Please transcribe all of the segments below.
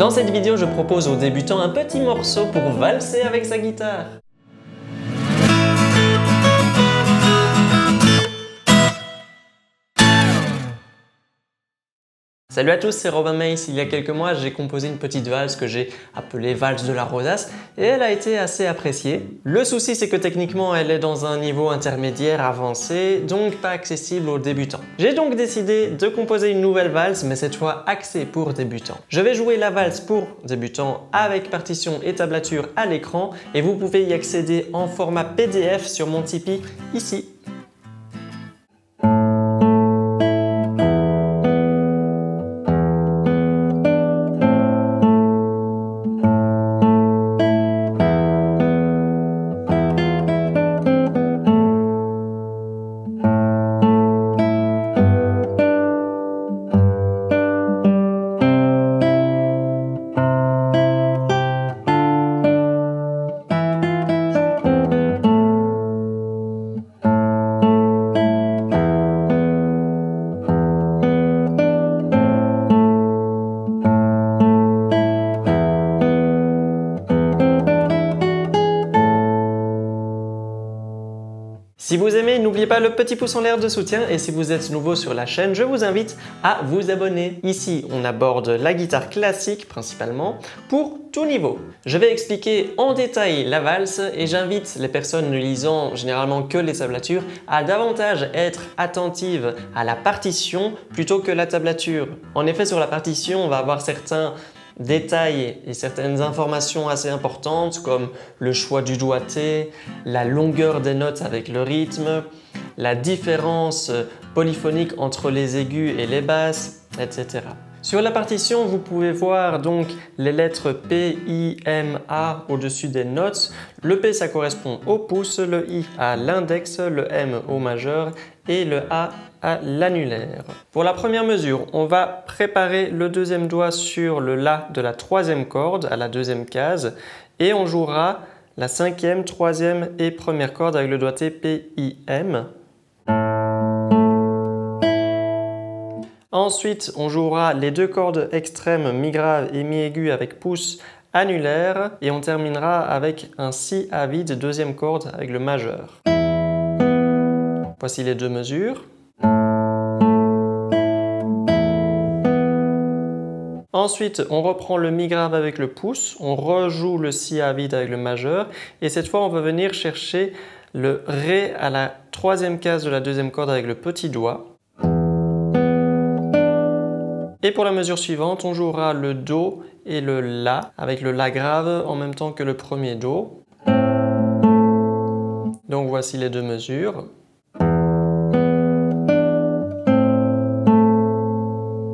Dans cette vidéo, je propose aux débutants un petit morceau pour valser avec sa guitare. Salut à tous, c'est Robin Mace. Il y a quelques mois, j'ai composé une petite valse que j'ai appelée valse de la rosace et elle a été assez appréciée. Le souci, c'est que techniquement, elle est dans un niveau intermédiaire avancé, donc pas accessible aux débutants. J'ai donc décidé de composer une nouvelle valse, mais cette fois axée pour débutants. Je vais jouer la valse pour débutants avec partition et tablature à l'écran et vous pouvez y accéder en format PDF sur mon Tipeee ici. Si vous aimez, n'oubliez pas le petit pouce en l'air de soutien et si vous êtes nouveau sur la chaîne, je vous invite à vous abonner. Ici, on aborde la guitare classique principalement pour tout niveau. Je vais expliquer en détail la valse et j'invite les personnes ne lisant généralement que les tablatures à davantage être attentives à la partition plutôt que la tablature. En effet, sur la partition, on va avoir certains détails et certaines informations assez importantes comme le choix du doigté, la longueur des notes avec le rythme, la différence polyphonique entre les aigus et les basses, etc. Sur la partition, vous pouvez voir donc les lettres P, I, M, A au-dessus des notes. Le P, ça correspond au pouce, le I à l'index, le M au majeur et le A à l'annulaire. Pour la première mesure, on va préparer le deuxième doigt sur le La de la troisième corde à la deuxième case et on jouera la cinquième, troisième et première corde avec le doigté P, I, M. Ensuite, on jouera les deux cordes extrêmes mi grave et mi aigu avec pouce annulaire et on terminera avec un Si à vide deuxième corde avec le majeur. Voici les deux mesures. Ensuite, on reprend le mi grave avec le pouce, on rejoue le Si à vide avec le majeur et cette fois on va venir chercher le Ré à la troisième case de la deuxième corde avec le petit doigt. Et pour la mesure suivante, on jouera le Do et le La avec le La grave en même temps que le premier Do. Donc voici les deux mesures.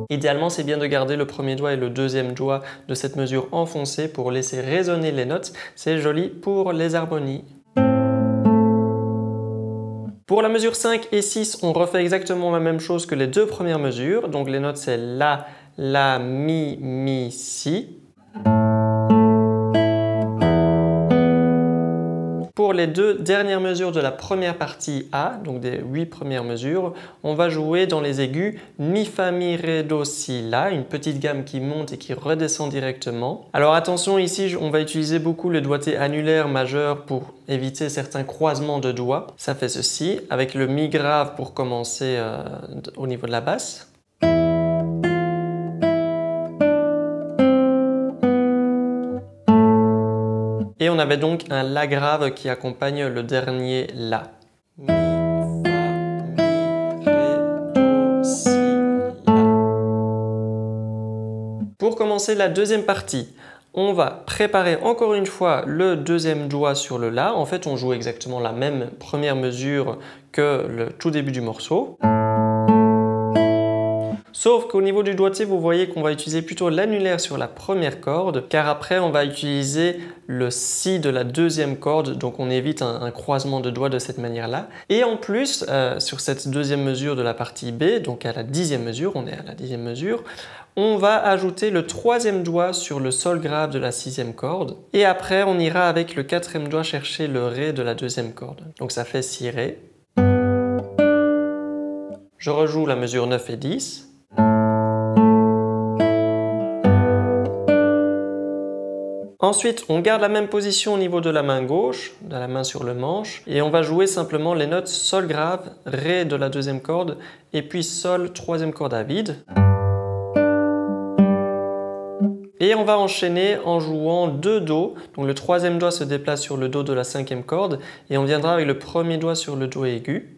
Idéalement, c'est bien de garder le premier doigt et le deuxième doigt de cette mesure enfoncés pour laisser résonner les notes. C'est joli pour les harmonies. Pour la mesure 5 et 6, on refait exactement la même chose que les deux premières mesures. Donc les notes c'est La, La, Mi, Mi, Si. Pour les deux dernières mesures de la première partie A, donc des 8 premières mesures, on va jouer dans les aigus Mi, Fa, Mi, Ré, Do, Si, La, une petite gamme qui monte et qui redescend directement. Alors attention, ici on va utiliser beaucoup le doigté annulaire majeur pour éviter certains croisements de doigts. Ça fait ceci, avec le Mi grave pour commencer au niveau de la basse. Et on avait donc un La grave qui accompagne le dernier La. Mi, Fa, Mi, Ré, Do, Si, La. Pour commencer la deuxième partie, on va préparer encore une fois le deuxième doigt sur le La. En fait, on joue exactement la même première mesure que le tout début du morceau. Sauf qu'au niveau du doigté, vous voyez qu'on va utiliser plutôt l'annulaire sur la première corde, car après on va utiliser le Si de la deuxième corde, donc on évite un croisement de doigts de cette manière-là. Et en plus, sur cette deuxième mesure de la partie B, donc à la 10e mesure, on est à la 10e mesure, on va ajouter le troisième doigt sur le Sol grave de la 6e corde. Et après, on ira avec le 4e doigt chercher le Ré de la deuxième corde. Donc ça fait Si Ré. Je rejoue la mesure 9 et 10. Ensuite, on garde la même position au niveau de la main gauche, de la main sur le manche, et on va jouer simplement les notes Sol grave, Ré de la deuxième corde, et puis Sol, troisième corde à vide. Et on va enchaîner en jouant 2 Do. Donc le troisième doigt se déplace sur le Do de la cinquième corde, et on viendra avec le premier doigt sur le Do aigu.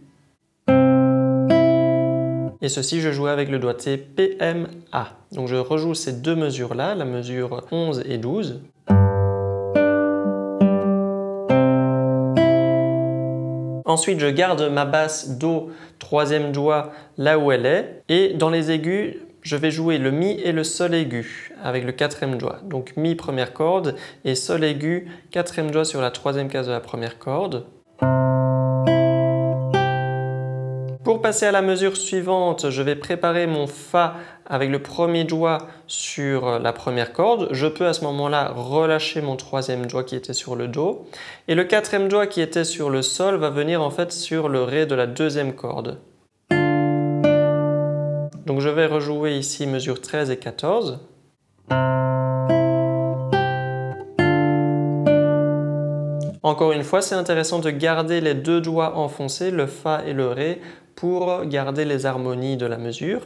Et ceci, je jouais avec le doigté PMA. Donc je rejoue ces deux mesures-là, la mesure 11 et 12. Ensuite, je garde ma basse Do, troisième doigt, là où elle est. Et dans les aigus, je vais jouer le Mi et le Sol aigu avec le quatrième doigt. Donc Mi, première corde, et Sol aigu, quatrième doigt sur la troisième case de la première corde. Pour passer à la mesure suivante, je vais préparer mon Fa avec le premier doigt sur la première corde. Je peux à ce moment-là relâcher mon troisième doigt qui était sur le Do. Et le quatrième doigt qui était sur le Sol va venir en fait sur le Ré de la deuxième corde. Donc je vais rejouer ici mesure 13 et 14. Encore une fois, c'est intéressant de garder les deux doigts enfoncés, le Fa et le Ré, pour garder les harmonies de la mesure.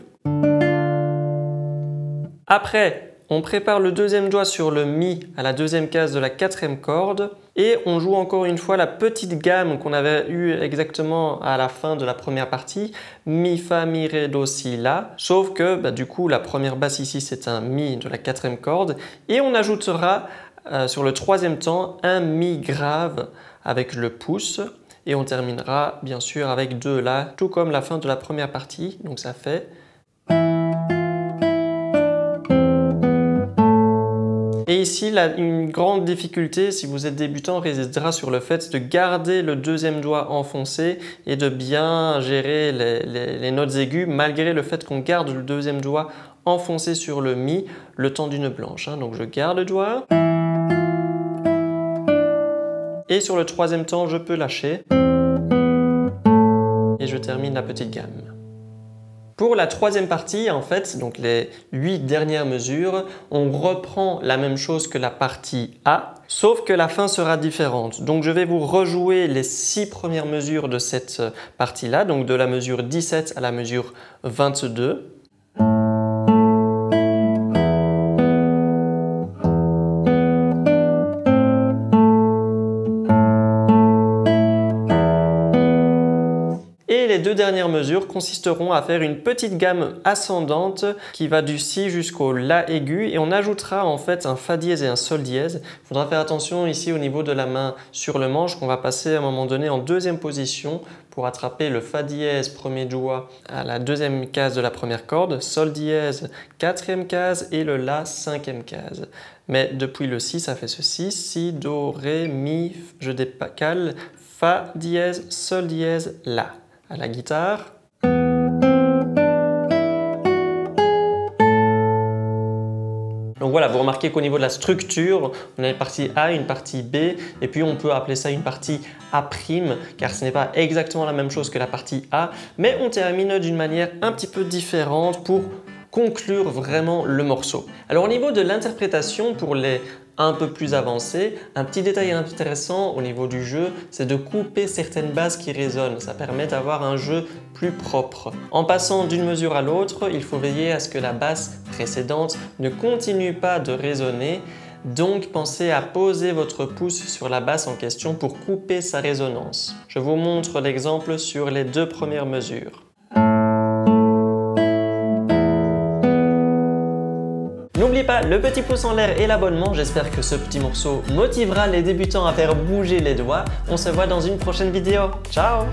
Après, on prépare le deuxième doigt sur le Mi à la deuxième case de la quatrième corde et on joue encore une fois la petite gamme qu'on avait eue exactement à la fin de la première partie, Mi, Fa, Mi, Ré, Do, Si, La, sauf que du coup la première basse ici c'est un Mi de la quatrième corde et on ajoutera sur le troisième temps un Mi grave avec le pouce et on terminera bien sûr avec 2 La, tout comme la fin de la première partie, donc ça fait. Et ici, une grande difficulté, si vous êtes débutant, résidera sur le fait de garder le deuxième doigt enfoncé et de bien gérer les notes aiguës malgré le fait qu'on garde le deuxième doigt enfoncé sur le Mi le temps d'une blanche. Donc je garde le doigt. Et sur le troisième temps, je peux lâcher. Et je termine la petite gamme. Pour la troisième partie, en fait, donc les 8 dernières mesures, on reprend la même chose que la partie A, sauf que la fin sera différente. Donc je vais vous rejouer les 6 premières mesures de cette partie-là, donc de la mesure 17 à la mesure 22. Les 2 dernières mesures consisteront à faire une petite gamme ascendante qui va du Si jusqu'au La aigu et on ajoutera en fait un Fa dièse et un Sol dièse. Il faudra faire attention ici au niveau de la main sur le manche qu'on va passer à un moment donné en deuxième position pour attraper le Fa dièse premier doigt à la deuxième case de la première corde, Sol dièse quatrième case et le La cinquième case. Mais depuis le Si ça fait ceci, Si, Do, Ré, Mi, je décale, Fa dièse, Sol dièse, La. À la guitare. Donc voilà, vous remarquez qu'au niveau de la structure, on a une partie A, une partie B, et puis on peut appeler ça une partie A', car ce n'est pas exactement la même chose que la partie A, mais on termine d'une manière un petit peu différente pour conclure vraiment le morceau. Alors au niveau de l'interprétation, pour les un peu plus avancés, un petit détail intéressant au niveau du jeu, c'est de couper certaines basses qui résonnent. Ça permet d'avoir un jeu plus propre. En passant d'une mesure à l'autre, il faut veiller à ce que la basse précédente ne continue pas de résonner. Donc pensez à poser votre pouce sur la basse en question pour couper sa résonance. Je vous montre l'exemple sur les 2 premières mesures. N'oubliez pas le petit pouce en l'air et l'abonnement, j'espère que ce petit morceau motivera les débutants à faire bouger les doigts. On se voit dans une prochaine vidéo. Ciao!